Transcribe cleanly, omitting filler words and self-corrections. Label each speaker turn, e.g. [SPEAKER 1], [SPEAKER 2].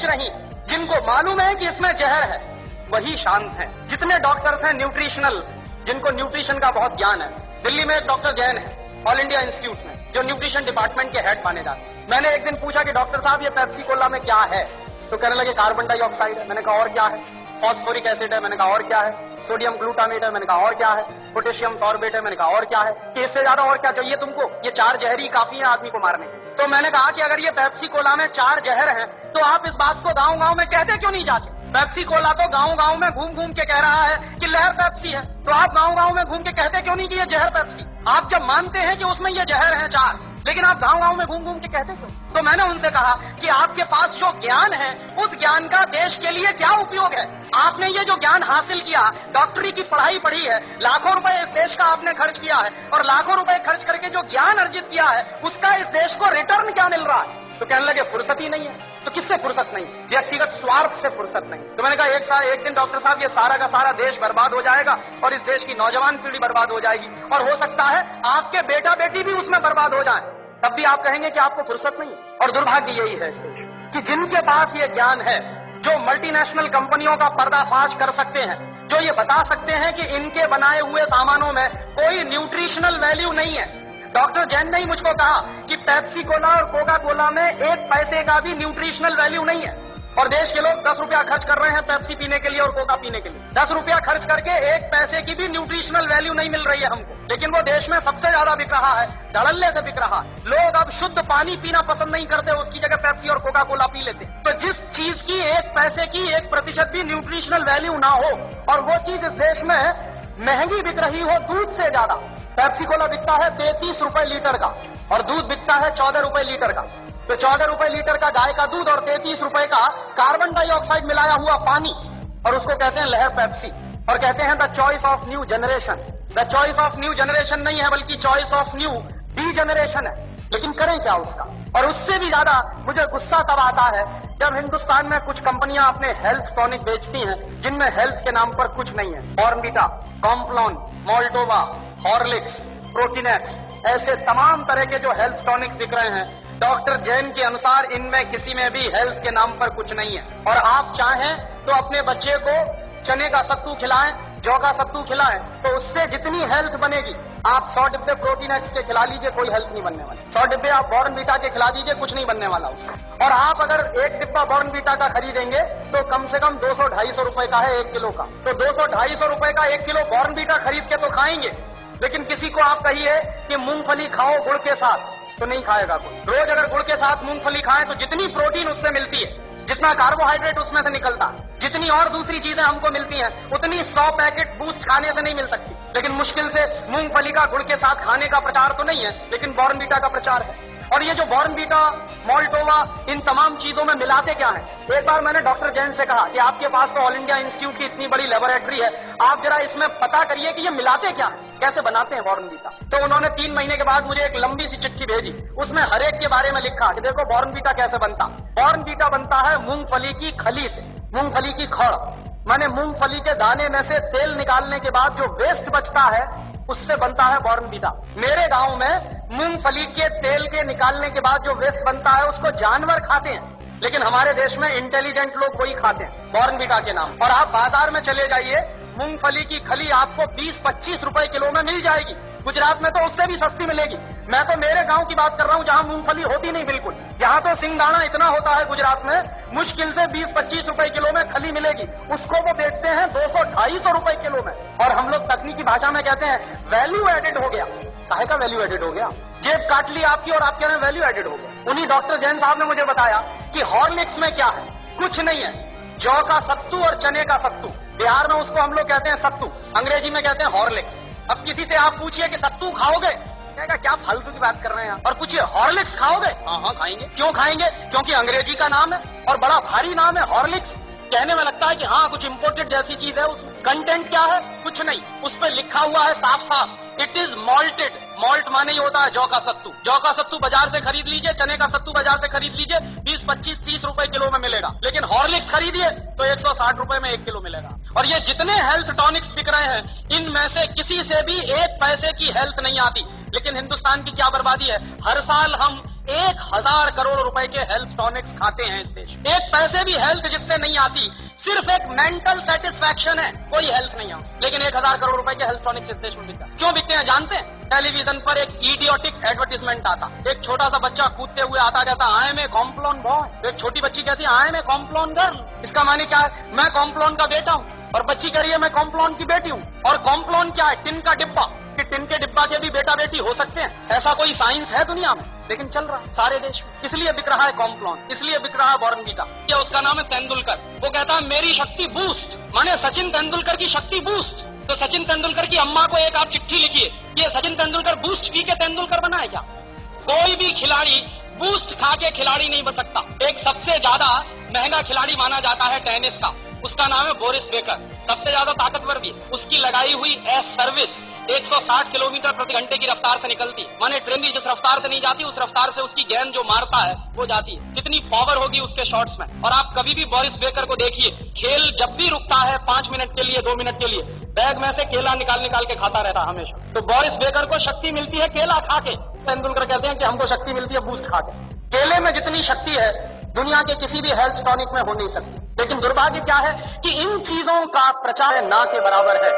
[SPEAKER 1] रही, जिनको मालूम है कि इसमें जहर है, वही शांत हैं। जितने डॉक्टर्स हैं न्यूट्रिशनल, जिनको न्यूट्रिशन का बहुत ज्ञान है, दिल्ली में एक डॉक्टर जैन है ऑल इंडिया इंस्टीट्यूट में, जो न्यूट्रिशन डिपार्टमेंट के हेड माने जाते हैं। मैंने एक दिन पूछा कि डॉक्टर साहब ये पेप्सी कोला में क्या है, तो कहने लगे कार्बन डाइऑक्साइड है। मैंने कहा और क्या है? फॉस्फोरिक एसिड है। मैंने कहा और क्या है? सोडियम ग्लूटामेट है। मैंने कहा और क्या है? पोटेशियम सॉर्बेट है। मैंने कहा और क्या है? कि इससे ज्यादा और क्या चाहिए तुमको? ये 4 जहर ही काफी है आदमी को मारने के। तो मैंने कहा कि अगर ये पेप्सी कोला में 4 जहर हैं, तो आप इस बात को गांव गांव में कहते क्यों नहीं जाके? पेप्सी कोला तो गांव गांव में घूम घूम के कह रहा है कि लहर पेप्सी है, तो आप गांव गांव में घूम के कहते क्यों नहीं कि ये जहर पेप्सी? आप जब मानते हैं कि उसमें ये जहर है 4, लेकिन आप गांव गांव में घूम घूम के कहते क्यों? तो मैंने उनसे कहा कि आपके पास जो ज्ञान है, उस ज्ञान का देश के लिए क्या उपयोग है? आपने ये जो ज्ञान हासिल किया, डॉक्टरी की पढ़ाई पढ़ी है, लाखों रुपए इस देश का आपने खर्च किया है, और लाखों रुपए खर्च करके जो ज्ञान अर्जित किया है, उसका इस देश को रिटर्न क्या मिल रहा है? तो कहने लगे फुर्सत ही नहीं है। तो किससे फुर्सत नहीं? व्यक्तिगत स्वार्थ से फुर्सत नहीं। तो मैंने कहा एक दिन डॉक्टर साहब ये सारा का सारा देश बर्बाद हो जाएगा और इस देश की नौजवान पीढ़ी बर्बाद हो जाएगी, और हो सकता है आपके बेटा बेटी भी उसमें बर्बाद हो जाए, तब भी आप कहेंगे कि आपको फुर्सत नहीं। और दुर्भाग्य यही है कि जिनके पास ये ज्ञान है, जो मल्टीनेशनल कंपनियों का पर्दाफाश कर सकते हैं, जो ये बता सकते हैं कि इनके बनाए हुए सामानों में कोई न्यूट्रिशनल वैल्यू नहीं है। डॉक्टर जैन ने ही मुझको कहा कि पेप्सी कोला और कोका कोला में 1 पैसे का भी न्यूट्रिशनल वैल्यू नहीं है, और देश के लोग 10 रुपया खर्च कर रहे हैं पेप्सी पीने के लिए और कोका पीने के लिए। 10 रुपया खर्च करके 1 पैसे की भी न्यूट्रिशनल वैल्यू नहीं मिल रही है हमको, लेकिन वो देश में सबसे ज्यादा बिक रहा है, धड़ल्ले से बिक रहा है। लोग अब शुद्ध पानी पीना पसंद नहीं करते, उसकी जगह पेप्सी और कोका कोला पी लेते। तो जिस चीज की 1 पैसे की 1% भी न्यूट्रिशनल वैल्यू ना हो, और वो चीज इस देश में महंगी बिक रही हो दूध से ज्यादा। पेप्सी कोला बिकता है 33 रुपए लीटर का, और दूध बिकता है 14 रुपए लीटर का। तो 14 रुपए लीटर का गाय का दूध और 33 रुपए का कार्बन डाइऑक्साइड मिलाया हुआ पानी, और उसको कहते हैं लहर पेप्सी, और कहते हैं the choice of new generation. The choice of new generation नहीं है, बल्कि choice of new D generation है। लेकिन करें क्या उसका? और उससे भी ज्यादा मुझे गुस्सा तब आता है जब हिंदुस्तान में कुछ कंपनियां अपने हेल्थ टॉनिक बेचती हैं, जिनमें हेल्थ के नाम पर कुछ नहीं है। Bournvita, Complan, Maltova, Horlicks, Protinex, ऐसे तमाम तरह के जो हेल्थ टॉनिक्स बिक रहे हैं, डॉक्टर जैन के अनुसार इनमें किसी में भी हेल्थ के नाम पर कुछ नहीं है। और आप चाहें तो अपने बच्चे को चने का सत्तू खिलाएं, जौ का सत्तू खिलाएं, तो उससे जितनी हेल्थ बनेगी, आप 100 डिब्बे प्रोटीनेक्स के खिला लीजिए, कोई हेल्थ नहीं बनने वाला। 100 डिब्बे आप बॉर्नवीटा के खिला दीजिए, कुछ नहीं बनने वाला उससे। और आप अगर 1 डिब्बा बॉर्नवीटा का खरीदेंगे तो कम से कम 200-250 रुपए का है 1 किलो का। तो 200-250 रुपए का 1 किलो बॉर्नवीटा खरीद के तो खाएंगे, लेकिन किसी को आप कहिए कि मूंगफली खाओ गुड़ के साथ, तो नहीं खाएगा कोई। रोज अगर गुड़ के साथ मूंगफली खाएं तो जितनी प्रोटीन उससे मिलती है, जितना कार्बोहाइड्रेट उसमें से निकलता है, जितनी और दूसरी चीजें हमको मिलती हैं, उतनी 100 पैकेट बूस्ट खाने से नहीं मिल सकती। लेकिन मुश्किल से मूंगफली का गुड़ के साथ खाने का प्रचार तो नहीं है, लेकिन बॉर्नवीटा का प्रचार है। और ये जो बॉर्नवीटा, मोल्टोवा, इन तमाम चीजों में मिलाते क्या है? एक बार मैंने डॉक्टर जैन से कहा कि आपके पास तो ऑल इंडिया इंस्टीट्यूट की इतनी बड़ी लेबोरेटरी है, आप जरा इसमें पता करिए कि ये मिलाते क्या है, कैसे बनाते हैं बॉर्नवीटा। तो उन्होंने 3 महीने के बाद मुझे एक लंबी सी चिट्ठी भेजी, उसमें हर एक के बारे में लिखा कि देखो बॉर्नवीटा कैसे बनता। बॉर्नवीटा बनता है मूंगफली की खली से, मूंगफली की खड़, माने मूंगफली के दाने में से तेल निकालने के बाद जो वेस्ट बचता है, उससे बनता है बॉर्नवीटा। मेरे गांव में मूंगफली के तेल के निकालने के बाद जो वेस्ट बनता है, उसको जानवर खाते हैं, लेकिन हमारे देश में इंटेलिजेंट लोग वही खाते हैं बॉर्नवीटा के नाम। और आप बाजार में चले जाइए, मूंगफली की खली आपको 20-25 रुपए किलो में मिल जाएगी। गुजरात में तो उससे भी सस्ती मिलेगी। मैं तो मेरे गांव की बात कर रहा हूं, जहां मूंगफली होती नहीं बिल्कुल। यहां तो सिंगदाना इतना होता है गुजरात में, मुश्किल से 20-25 रुपए किलो में खली मिलेगी, उसको वो बेचते हैं 200-250 रुपए किलो में। और हम लोग तकनीकी भाषा में कहते हैं वैल्यू एडेड हो गया। काहे का वैल्यू एडेड हो गया? जेब काट ली आपकी और आप कह रहे हैं वैल्यू एडेड हो गया। उन्हीं डॉक्टर जैन साहब ने मुझे बताया कि हॉर्लिक्स में क्या है, कुछ नहीं है, जौ का सत्तू और चने का सत्तू। बिहार में उसको हम लोग कहते हैं सत्तू, अंग्रेजी में कहते हैं हॉर्लिक्स। अब किसी से आप पूछिए कि सत्तू खाओगे, कहेगा क्या फालतू की बात कर रहे हैं। और पूछिए हॉर्लिक्स खाओगे, हाँ खाएंगे। क्यों खाएंगे? क्योंकि अंग्रेजी का नाम है और बड़ा भारी नाम है हॉर्लिक्स। कहने में लगता है कि हाँ कुछ इंपोर्टेड जैसी चीज है। उसमें कंटेंट क्या है? कुछ नहीं। उस पर लिखा हुआ है साफ साफ, इट इज मॉल्टेड। मॉल्ट माने ही होता है जौ का सत्तू। जौ का सत्तू बाजार से खरीद लीजिए, चने का सत्तू बाजार से खरीद लीजिए, 20, 25, 30 रुपए किलो में मिलेगा। लेकिन हॉर्लिक्स खरीदिए तो 160 रुपए में 1 किलो मिलेगा। और ये जितने हेल्थ टॉनिक्स बिक रहे हैं, इनमें से किसी से भी 1 पैसे की हेल्थ नहीं आती। लेकिन हिंदुस्तान की क्या बर्बादी है, हर साल हम 1000 करोड़ रुपए के हेल्थ टॉनिक्स खाते हैं इस देश में। एक पैसे भी हेल्थ जिससे नहीं आती, सिर्फ एक मेंटल सेटिस्फैक्शन है, कोई हेल्थ नहीं है, लेकिन 1000 करोड़ रुपए के हेल्थ टॉनिक्स इस देश में बिकता। क्यों बिकते हैं जानते हैं? टेलीविजन पर एक इडियोटिक एडवर्टीजमेंट आता, एक छोटा सा बच्चा कूदते हुए आता, कहता I am a Complan boy. एक छोटी बच्ची कहती है I am a Complan girl. इसका माने क्या है? मैं कॉम्प्लोन का बेटा हूं। और बच्ची कह रही है मैं कॉम्प्लोन की बेटी हूं। और कॉम्प्लोन क्या है? टिन का डिब्बा, कि टिन के डिब्बा के भी बेटा बेटी हो सकते हैं। ऐसा कोई साइंस है दुनिया में? लेकिन चल रहा है सारे देश में। इसलिए बिक रहा है कॉम्प्लोन, इसलिए बिक रहा है बॉर्नवीटा। ये उसका नाम है तेंदुलकर। वो कहता है मेरी शक्ति बूस्ट, माने सचिन तेंदुलकर की शक्ति बूस्ट। तो सचिन तेंदुलकर की अम्मा को एक आप चिट्ठी लिखिए, ये सचिन तेंदुलकर बूस्ट पी के तेंदुलकर बना है क्या? कोई भी खिलाड़ी बूस्ट खा के खिलाड़ी नहीं बन सकता। एक सबसे ज्यादा महंगा खिलाड़ी माना जाता है टेनिस का, उसका नाम है बोरिस बेकर, सबसे ज्यादा ताकतवर भी। उसकी लगाई हुई एस सर्विस 160 किलोमीटर प्रति घंटे की रफ्तार से निकलती, माने ट्रेन भी जिस रफ्तार से नहीं जाती उस रफ्तार से उसकी गेंद जो मारता है वो जाती है। कितनी पावर होगी उसके शॉट्स में। और आप कभी भी बोरिस बेकर को देखिए, खेल जब भी रुकता है 5 मिनट के लिए, 2 मिनट के लिए, बैग में से केला निकाल के खाता रहता हमेशा। तो बोरिस बेकर को शक्ति मिलती है केला खा के। तेंदुलकर कहते हैं कि हमको शक्ति मिलती है बूस्ट खा के। केले में जितनी शक्ति है दुनिया के किसी भी हेल्थ टॉनिक में हो नहीं सकती। लेकिन दुर्भाग्य क्या है कि इन चीजों का प्रचार ना के बराबर है।